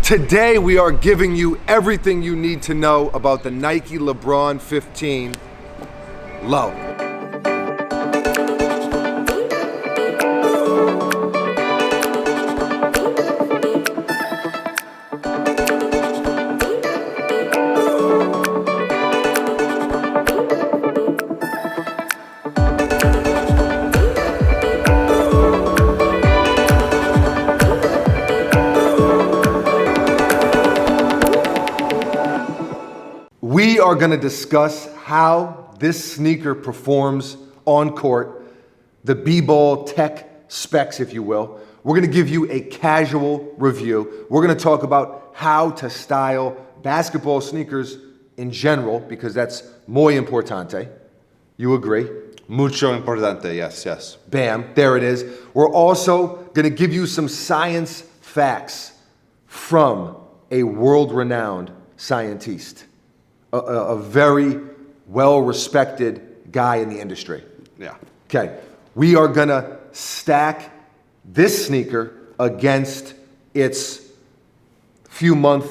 Today we are giving you everything you need to know about the Nike LeBron 15 Low. We are going to discuss how this sneaker performs on court, the B-ball tech specs, if you will. We're going to give you a casual review. We're going to talk about how to style basketball sneakers in general, because that's muy importante. You agree? Mucho importante, yes. Bam, there it is. We're also going to give you some science facts from a world-renowned scientist. A very well-respected guy in the industry. Yeah. Okay, we are gonna stack this sneaker against its few-month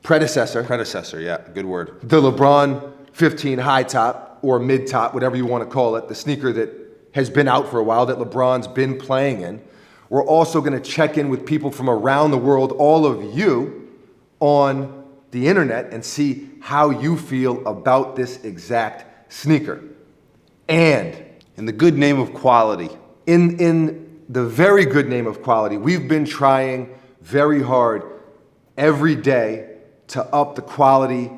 predecessor. Predecessor, yeah, good word. The LeBron 15 high top, or mid top, whatever you wanna call it, the sneaker that has been out for a while, that LeBron's been playing in. We're also gonna check in with people from around the world, all of you, on the internet, and see how you feel about this exact sneaker. And in the good name of quality. In the very good name of quality, we've been trying very hard every day to up the quality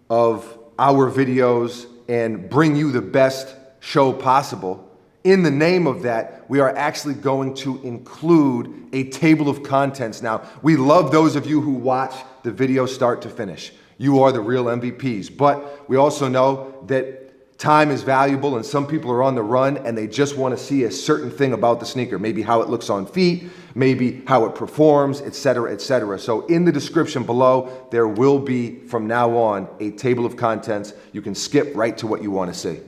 of our videos and bring you the best show possible. In the name of that, we are actually going to include a table of contents. Now, we love those of you who watch the video start to finish. You are the real MVPs. But we also know that time is valuable, and some people are on the run and they just want to see a certain thing about the sneaker. Maybe how it looks on feet, maybe how it performs, etc., etc. So in the description below, there will be, from now on, a table of contents. You can skip right to what you want to see.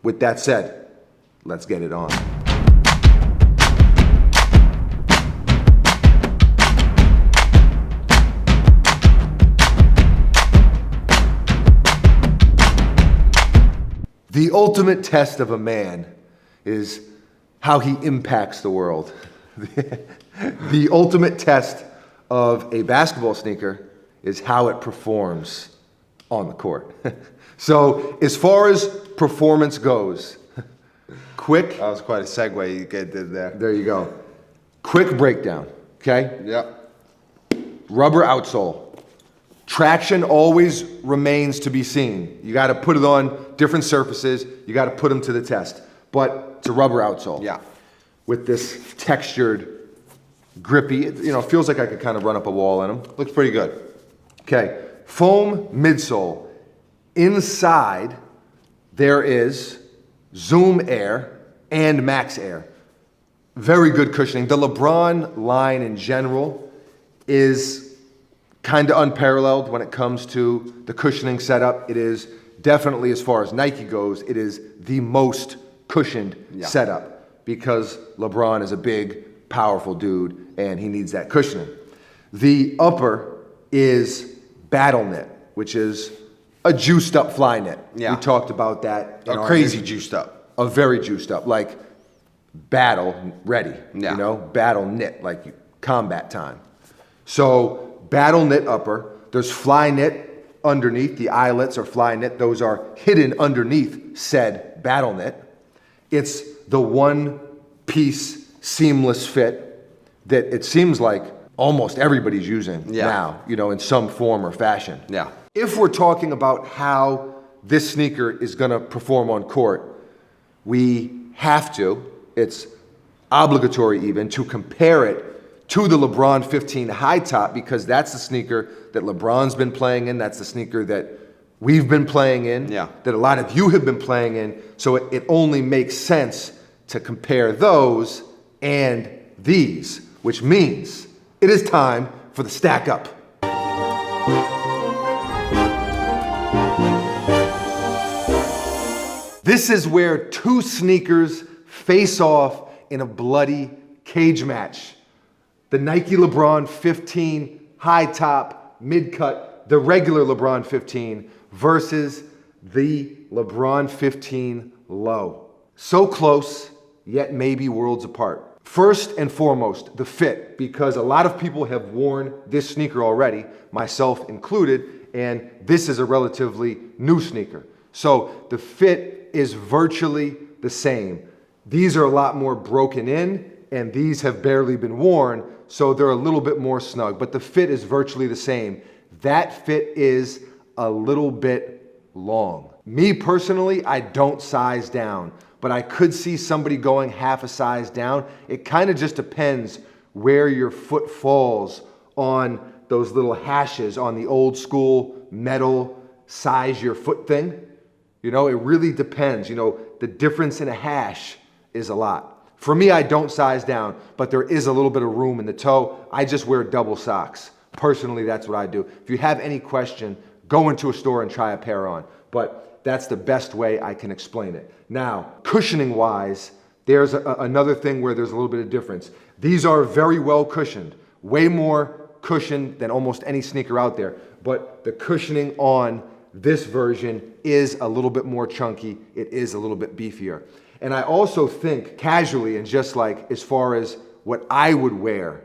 With that said, let's get it on. The ultimate test of a man is how he impacts the world. The ultimate test of a basketball sneaker is how it performs on the court. So as far as performance goes, quick. That was quite a segue you did there. There you go. Quick breakdown, okay? Yep. Rubber outsole. Traction always remains to be seen. You got to put it on different surfaces. You got to put them to the test. But it's a rubber outsole. Yeah. With this textured, grippy, it feels like I could kind of run up a wall in them. Looks pretty good. Okay. Foam midsole. Inside, there is Zoom Air and Max Air. Very good cushioning. The LeBron line in general is kind of unparalleled when it comes to the cushioning setup. It is definitely, as far as Nike goes, it is the most cushioned setup, because LeBron is a big, powerful dude and he needs that cushioning. The upper is battle knit, which is a juiced up fly knit. Yeah. We talked about that. Crazy juiced up. A very juiced up, like battle ready, Yeah. battle knit, like combat time. So battle knit upper, there's fly knit underneath, the eyelets are fly knit, those are hidden underneath said battle knit. It's the one piece seamless fit that it seems like almost everybody's using now, in some form or fashion. Yeah. If we're talking about how this sneaker is gonna perform on court, we have to, it's obligatory even, to compare it to the LeBron 15 high top, because that's the sneaker that LeBron's been playing in. That's the sneaker that we've been playing in, that a lot of you have been playing in. So it only makes sense to compare those and these, which means it is time for the stack up. This is where two sneakers face off in a bloody cage match. The Nike LeBron 15 high top, mid cut, the regular LeBron 15 versus the LeBron 15 low. So close, yet maybe worlds apart. First and foremost, the fit, because a lot of people have worn this sneaker already, myself included, and this is a relatively new sneaker. So the fit is virtually the same. These are a lot more broken in, and these have barely been worn, so they're a little bit more snug, but the fit is virtually the same. That fit is a little bit long. Me personally, I don't size down, but I could see somebody going half a size down. It kind of just depends where your foot falls on those little hashes on the old school metal size your foot thing. You know, it really depends. You know, the difference in a hash is a lot. For me, I don't size down, but there is a little bit of room in the toe. I just wear double socks. Personally, that's what I do. If you have any question, go into a store and try a pair on. But that's the best way I can explain it. Now, cushioning wise, there's another thing where there's a little bit of difference. These are very well cushioned, way more cushioned than almost any sneaker out there. But the cushioning on this version is a little bit more chunky. It is a little bit beefier. And I also think casually and just like as far as what I would wear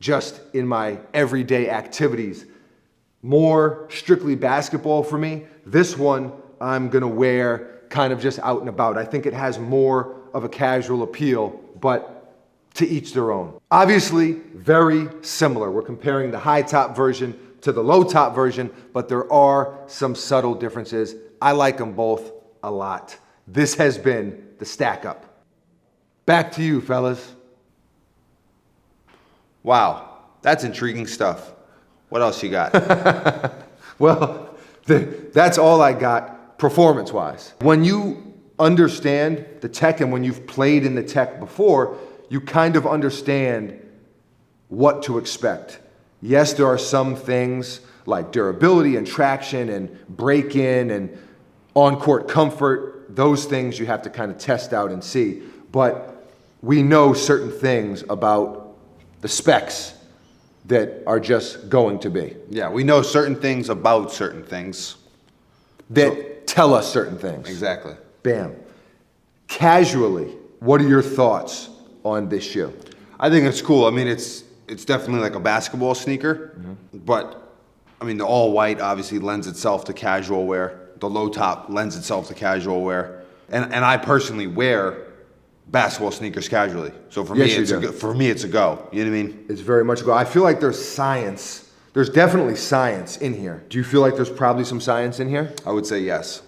just in my everyday activities, more strictly basketball for me, this one I'm gonna wear kind of just out and about. I think it has more of a casual appeal, but to each their own. Obviously, very similar. We're comparing the high top version to the low top version, but there are some subtle differences. I like them both a lot. This has been the Stack Up. Back to you, fellas. Wow, that's intriguing stuff. What else you got? Well, that's all I got performance-wise. When you understand the tech and when you've played in the tech before, you kind of understand what to expect. Yes, there are some things like durability and traction and break-in and on-court comfort. Those things you have to kind of test out and see. But we know certain things about the specs that are just going to be. Yeah, we know certain things about certain things. That tell us certain things. Exactly. Bam. Casually, what are your thoughts on this shoe? I think it's cool. I mean, it's definitely like a basketball sneaker, but I mean, the all white obviously lends itself to casual wear. The low top lends itself to casual wear. And I personally wear basketball sneakers casually. So for Yes, me, it's a go. You know what I mean? It's very much a go. I feel like there's science. There's definitely science in here. Do you feel like there's probably some science in here? I would say yes.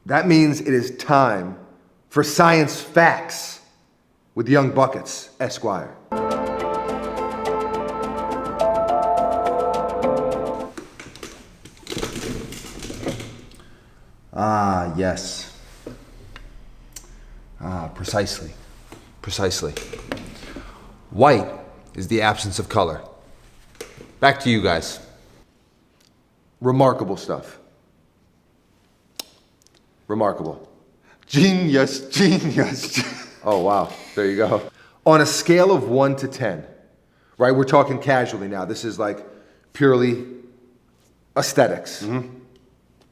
That means it is time for Science Facts with Young Buckets, Esquire. Ah, yes. Precisely. White is the absence of color. Back to you guys. Remarkable stuff. Remarkable. Genius. Oh, wow. There you go. On a scale of 1 to 10, right? We're talking casually now. This is like purely aesthetics.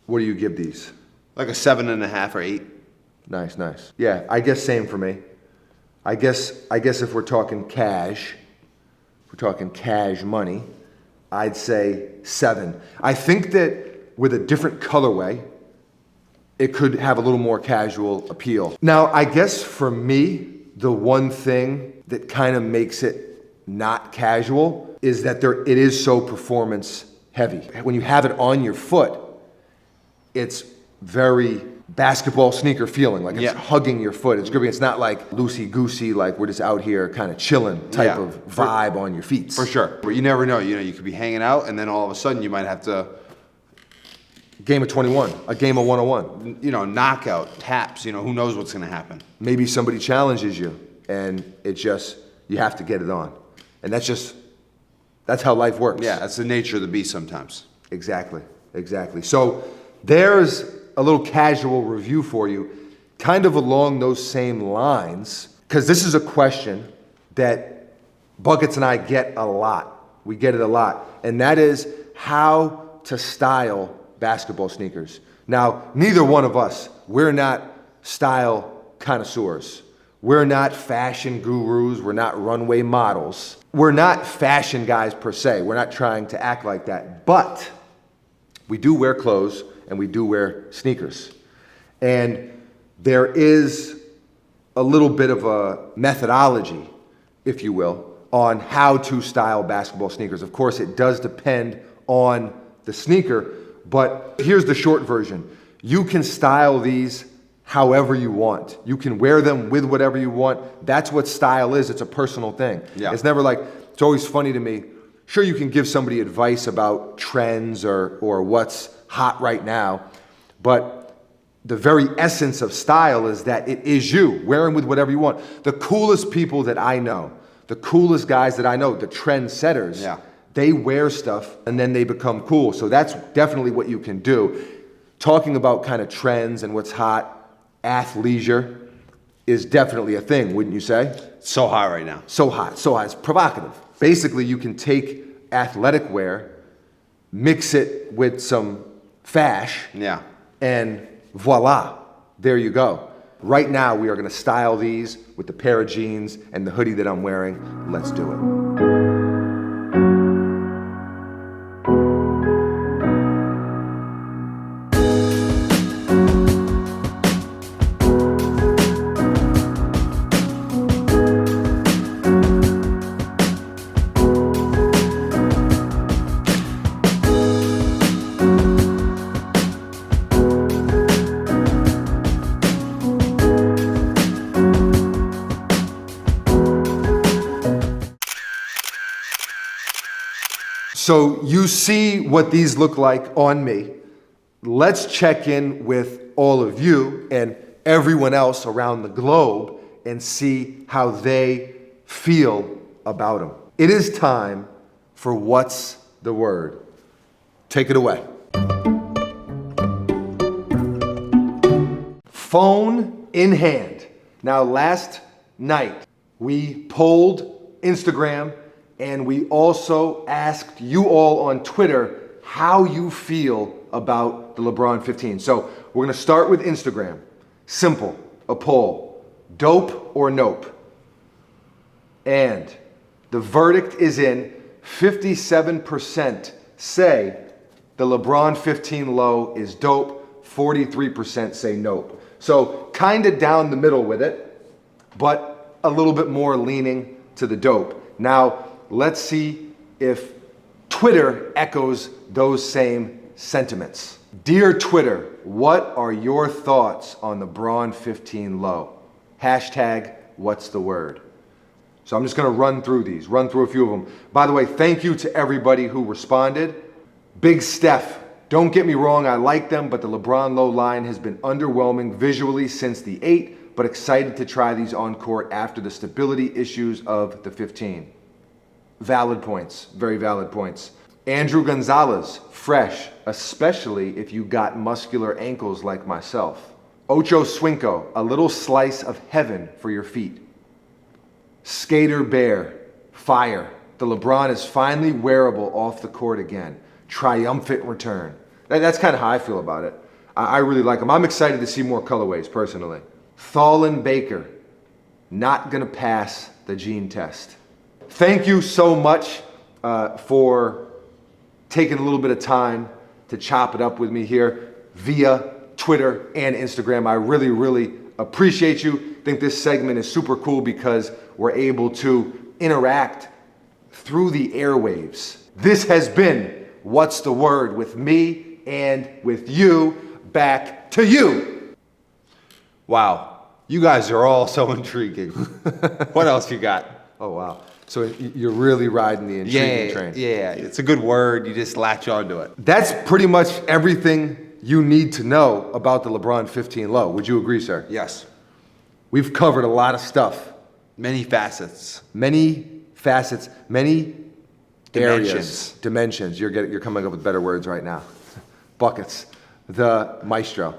What do you give these? Like a 7.5 or 8. Nice. Yeah, I guess same for me. I guess if we're talking cash money, I'd say 7. I think that with a different colorway, it could have a little more casual appeal. Now, I guess for me, the one thing that kind of makes it not casual is that it is so performance heavy. When you have it on your foot, it's very basketball sneaker feeling, like it's hugging your foot. It's gripping. It's not like loosey-goosey, like we're just out here kind of chilling type of vibe on your feet. For sure. But you never know. You know, you could be hanging out and then all of a sudden you might have to... Game of 21, a game of 101. You know, knockout, taps, you know, who knows what's going to happen. Maybe somebody challenges you and you have to get it on. And that's how life works. Yeah, that's the nature of the beast sometimes. Exactly. So there's a little casual review for you, kind of along those same lines, because this is a question that Buckets and I get a lot We get it a lot. And that is how to style basketball sneakers. Now, neither one of us, we're not style connoisseurs. We're not fashion gurus. We're not runway models. We're not fashion guys per se. We're not trying to act like that. But we do wear clothes and we do wear sneakers. And there is a little bit of a methodology, if you will, on how to style basketball sneakers. Of course, it does depend on the sneaker, but here's the short version. You can style these however you want. You can wear them with whatever you want. That's what style is. It's a personal thing. Yeah. It's never like, it's always funny to me. Sure, you can give somebody advice about trends or what's hot right now, but the very essence of style is that it is you, wearing with whatever you want. The coolest people that I know, the coolest guys that I know, the trendsetters, Yeah. they wear stuff and then they become cool. So that's definitely what you can do. Talking about kind of trends and what's hot, athleisure is definitely a thing, wouldn't you say? So hot right now. So hot, so hot. It's provocative. Basically, you can take athletic wear, mix it with some fash, Yeah. and voila, there you go. Right now, we are going to style these with the pair of jeans and the hoodie that I'm wearing. Let's do it. So you see what these look like on me. Let's check in with all of you and everyone else around the globe and see how they feel about them. It is time for What's the Word? Take it away. Phone in hand. Now, last night, we polled Instagram and we also asked you all on Twitter how you feel about the LeBron 15. So we're gonna start with Instagram. Simple, a poll, dope or nope. And the verdict is in. 57% say the LeBron 15 low is dope, 43% say nope. So kinda down the middle with it, but a little bit more leaning to the dope. Now, let's see if Twitter echoes those same sentiments. Dear Twitter, what are your thoughts on the LeBron 15 low? Hashtag what's the word? So I'm just gonna run through a few of them. By the way, thank you to everybody who responded. Big Steph, don't get me wrong, I like them, but the LeBron low line has been underwhelming visually since the 8, but excited to try these on court after the stability issues of the 15. Valid points, very valid points. Andrew Gonzalez, fresh, especially if you got muscular ankles like myself. Ocho Swinko, a little slice of heaven for your feet. Skater Bear, fire. The LeBron is finally wearable off the court again. Triumphant return. That's kind of how I feel about it. I really like them. I'm excited to see more colorways, personally. Thalin Baker, not gonna pass the gene test. Thank you so much for taking a little bit of time to chop it up with me here via Twitter and Instagram. I really, really appreciate you. I think this segment is super cool because we're able to interact through the airwaves. This has been What's the Word with me and with you. Back to you. Wow. You guys are all so intriguing. What else you got? Oh, wow. So you're really riding the intriguing train. Yeah, it's a good word. You just latch onto it. That's pretty much everything you need to know about the LeBron 15 low. Would you agree, sir? Yes. We've covered a lot of stuff. Many facets. Many facets, many Dimensions. areas. Dimensions. You're coming up with better words right now. Buckets. The maestro.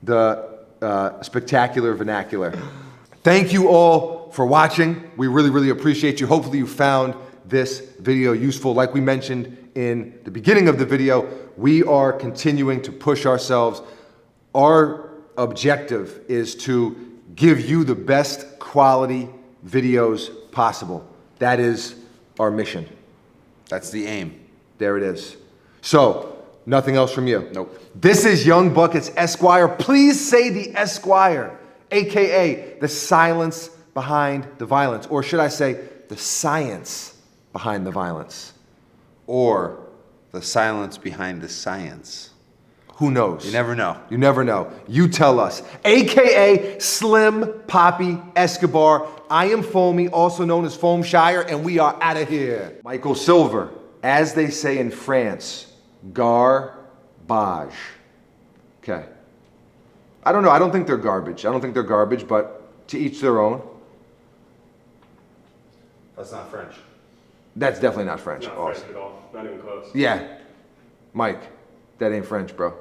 The spectacular vernacular. Thank you all for watching. We really, really appreciate you. Hopefully you found this video useful. Like we mentioned in the beginning of the video, we are continuing to push ourselves. Our objective is to give you the best quality videos possible. That is our mission. That's the aim. There it is. So, nothing else from you? Nope. This is Young Buckets Esquire. Please say the Esquire, AKA the silence behind the violence. Or should I say, the science behind the violence. Or the silence behind the science. Who knows? You never know. You never know. You tell us. AKA Slim Poppy Escobar. I am Foamy, also known as Foam Shire, and we are out of here. Michael Silver, as they say in France, garbage. Okay. I don't know. I don't think they're garbage. I don't think they're garbage, but to each their own. That's not French. That's definitely not French. Not Awesome. French at all. Not even close. Yeah. Mike, that ain't French, bro.